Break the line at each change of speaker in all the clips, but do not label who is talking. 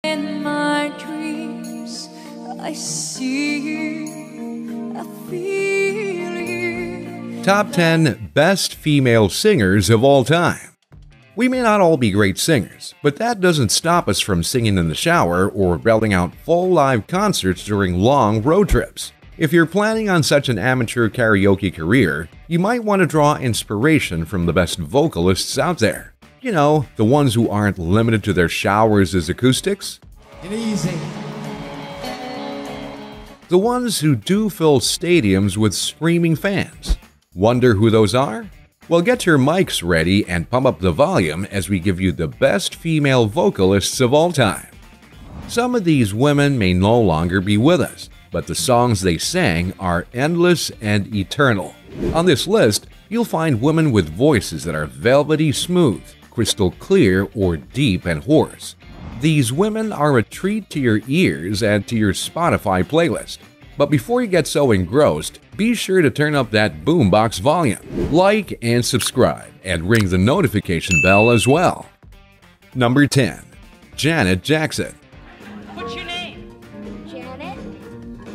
In my dreams, I see you, I feel you.
Top 10 Best Female Singers of All Time. We may not all be great singers, but that doesn't stop us from singing in the shower or belting out full live concerts during long road trips. If you're planning on such an amateur karaoke career, you might want to draw inspiration from the best vocalists out there. You know, the ones who aren't limited to their showers as acoustics.
Easy.
The ones who do fill stadiums with screaming fans. Wonder who those are? Well, get your mics ready and pump up the volume as we give you the best female vocalists of all time. Some of these women may no longer be with us, but the songs they sang are endless and eternal. On this list, you'll find women with voices that are velvety smooth, crystal clear, or deep and hoarse. These women are a treat to your ears and to your Spotify playlist. But before you get so engrossed, be sure to turn up that boombox volume, like and subscribe, and ring the notification bell as well. Number 10. Janet Jackson.
What's your name?
Janet?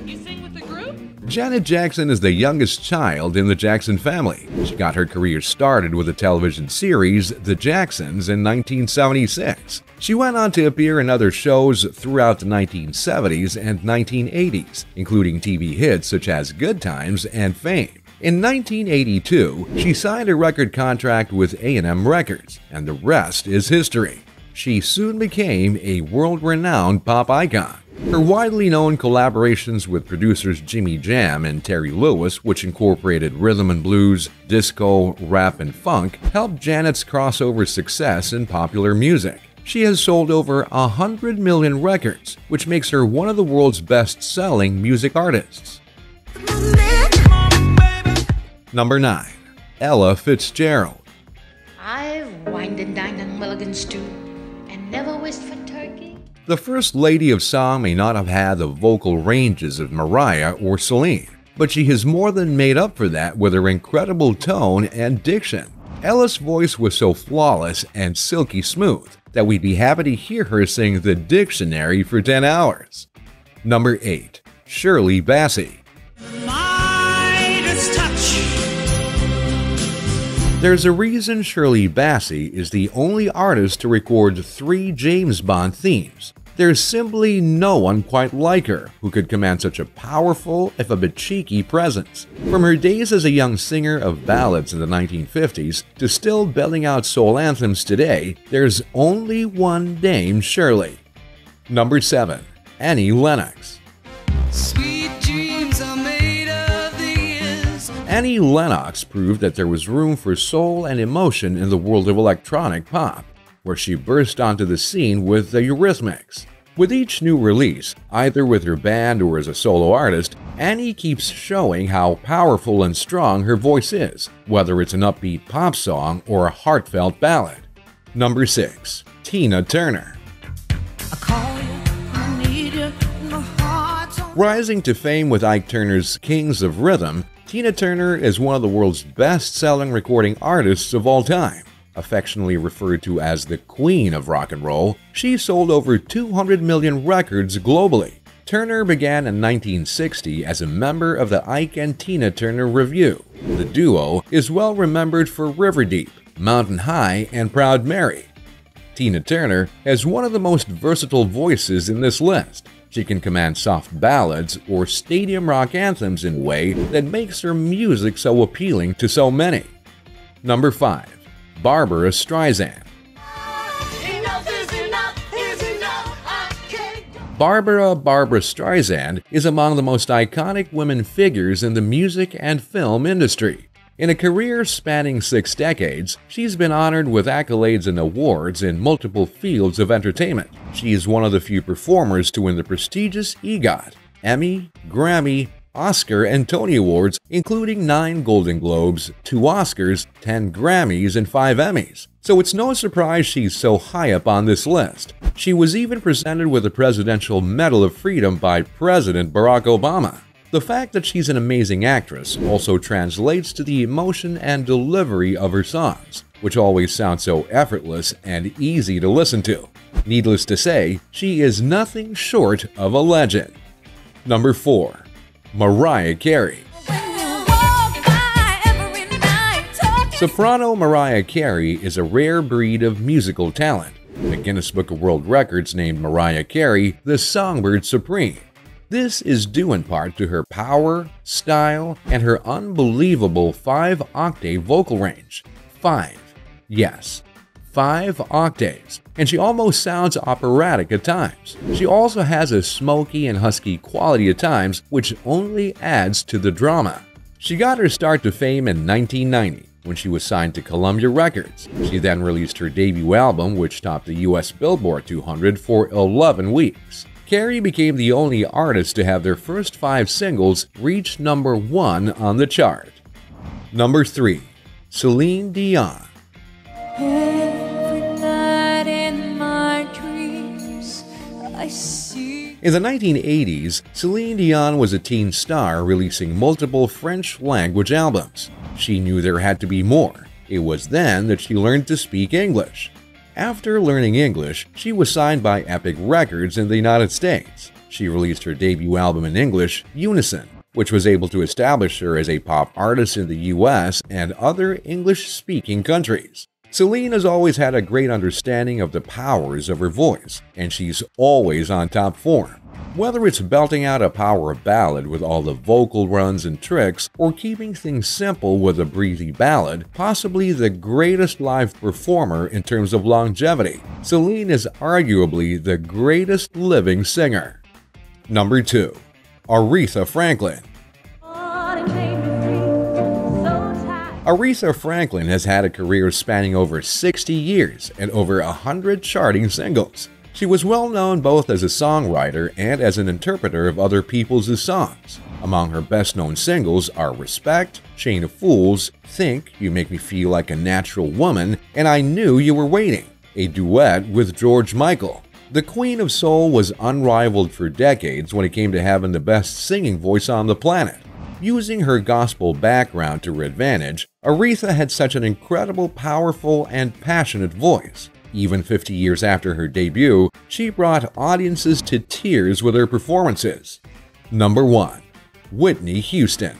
You sing with the group?
Janet Jackson is the youngest child in the Jackson family. She got her career started with the television series The Jacksons in 1976. She went on to appear in other shows throughout the 1970s and 1980s, including TV hits such as Good Times and Fame. In 1982, she signed a record contract with A&M Records, and the rest is history. She soon became a world-renowned pop icon. Her widely known collaborations with producers Jimmy Jam and Terry Lewis, which incorporated rhythm and blues, disco, rap, and funk, helped Janet's crossover success in popular music. She has sold over 100 million records, which makes her one of the world's best-selling music artists. Number 9. Ella Fitzgerald.
I've wined and dined on Mulligan's stew and never wished for turkey.
The First Lady of Song may not have had the vocal ranges of Mariah or Celine, but she has more than made up for that with her incredible tone and diction. Ella's voice was so flawless and silky smooth that we'd be happy to hear her sing the dictionary for 10 hours. Number 8. Shirley Bassey. There's a reason Shirley Bassey is the only artist to record 3 James Bond themes. There's simply no one quite like her who could command such a powerful, if a bit cheeky, presence. From her days as a young singer of ballads in the 1950s to still belting out soul anthems today, there's only one Dame Shirley. Number 7. Annie Lennox.
Sweet dreams are made of these.
Annie Lennox proved that there was room for soul and emotion in the world of electronic pop, where she burst onto the scene with the Eurythmics. With each new release, either with her band or as a solo artist, Annie keeps showing how powerful and strong her voice is, whether it's an upbeat pop song or a heartfelt ballad. Number 6. Tina Turner. Rising to fame with Ike Turner's Kings of Rhythm, Tina Turner is one of the world's best-selling recording artists of all time. Affectionately referred to as the Queen of Rock and Roll, she sold over 200 million records globally. Turner began in 1960 as a member of the Ike and Tina Turner Revue. The duo is well remembered for River Deep, Mountain High, and Proud Mary. Tina Turner has one of the most versatile voices in this list. She can command soft ballads or stadium rock anthems in a way that makes her music so appealing to so many. Number 5. Barbara Streisand. Barbara Streisand is among the most iconic women figures in the music and film industry. In a career spanning 6 decades, she's been honored with accolades and awards in multiple fields of entertainment. She is one of the few performers to win the prestigious EGOT, Emmy, Grammy, Oscar, and Tony Awards, including 9 Golden Globes, 2 Oscars, 10 Grammys, and 5 Emmys. So it's no surprise she's so high up on this list. She was even presented with the Presidential Medal of Freedom by President Barack Obama. The fact that she's an amazing actress also translates to the emotion and delivery of her songs, which always sound so effortless and easy to listen to. Needless to say, she is nothing short of a legend. Number 4. Mariah Carey. Soprano Mariah Carey is a rare breed of musical talent. The Guinness Book of World Records named Mariah Carey the Songbird Supreme. This is due in part to her power, style, and her unbelievable 5-octave vocal range. 5. Yes, 5 octaves, and she almost sounds operatic at times. She also has a smoky and husky quality at times, which only adds to the drama. She got her start to fame in 1990 when she was signed to Columbia Records. She then released her debut album, which topped the US Billboard 200 for 11 weeks. Carey became the only artist to have their first 5 singles reach number 1 on the chart. Number 3. Celine Dion.
Every night in my dreams, I see.
In the 1980s, Celine Dion was a teen star releasing multiple French-language albums. She knew there had to be more. It was then that she learned to speak English. After learning English, she was signed by Epic Records in the United States. She released her debut album in English, Unison, which was able to establish her as a pop artist in the US and other English-speaking countries. Celine has always had a great understanding of the powers of her voice, and she's always on top form. Whether it's belting out a power ballad with all the vocal runs and tricks, or keeping things simple with a breathy ballad, possibly the greatest live performer in terms of longevity, Celine is arguably the greatest living singer. Number 2. Aretha Franklin. Aretha Franklin has had a career spanning over 60 years and over 100 charting singles. She was well known both as a songwriter and as an interpreter of other people's songs. Among her best-known singles are Respect, Chain of Fools, Think, You Make Me Feel Like a Natural Woman, and I Knew You Were Waiting, a duet with George Michael. The Queen of Soul was unrivaled for decades when it came to having the best singing voice on the planet. Using her gospel background to her advantage, Aretha had such an incredible, powerful, and passionate voice. Even 50 years after her debut, she brought audiences to tears with her performances. Number 1. Whitney Houston.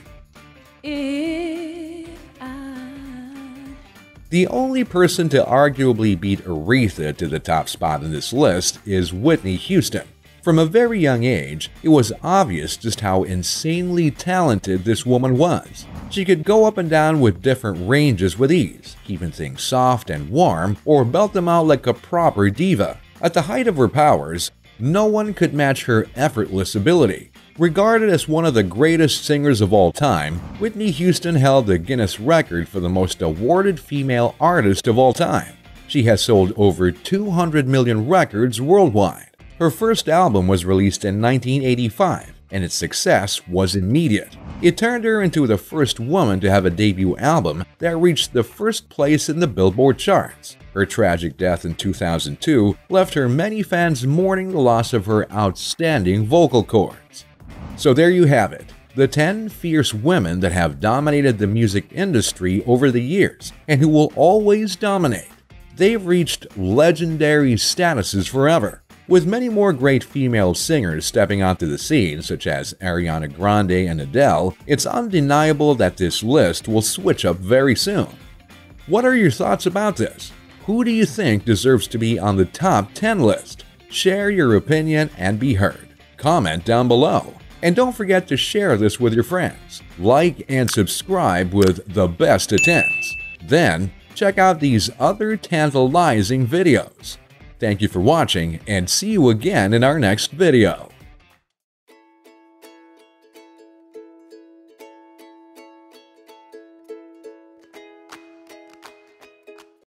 The only person to arguably beat Aretha to the top spot in this list is Whitney Houston. From a very young age, it was obvious just how insanely talented this woman was. She could go up and down with different ranges with ease, keeping things soft and warm, or belt them out like a proper diva. At the height of her powers, no one could match her effortless ability. Regarded as one of the greatest singers of all time, Whitney Houston held the Guinness record for the most awarded female artist of all time. She has sold over 200 million records worldwide. Her first album was released in 1985, and its success was immediate. It turned her into the first woman to have a debut album that reached the first place in the Billboard charts. Her tragic death in 2002 left her many fans mourning the loss of her outstanding vocal cords. So there you have it, the 10 fierce women that have dominated the music industry over the years and who will always dominate. They've reached legendary statuses forever, with many more great female singers stepping onto the scene, such as Ariana Grande and Adele. It's undeniable that this list will switch up very soon. What are your thoughts about this? Who do you think deserves to be on the top 10 list? Share your opinion and be heard. Comment down below. And don't forget to share this with your friends. Like and subscribe with the best of 10s. Then, check out these other tantalizing videos. Thank you for watching, and see you again in our next video.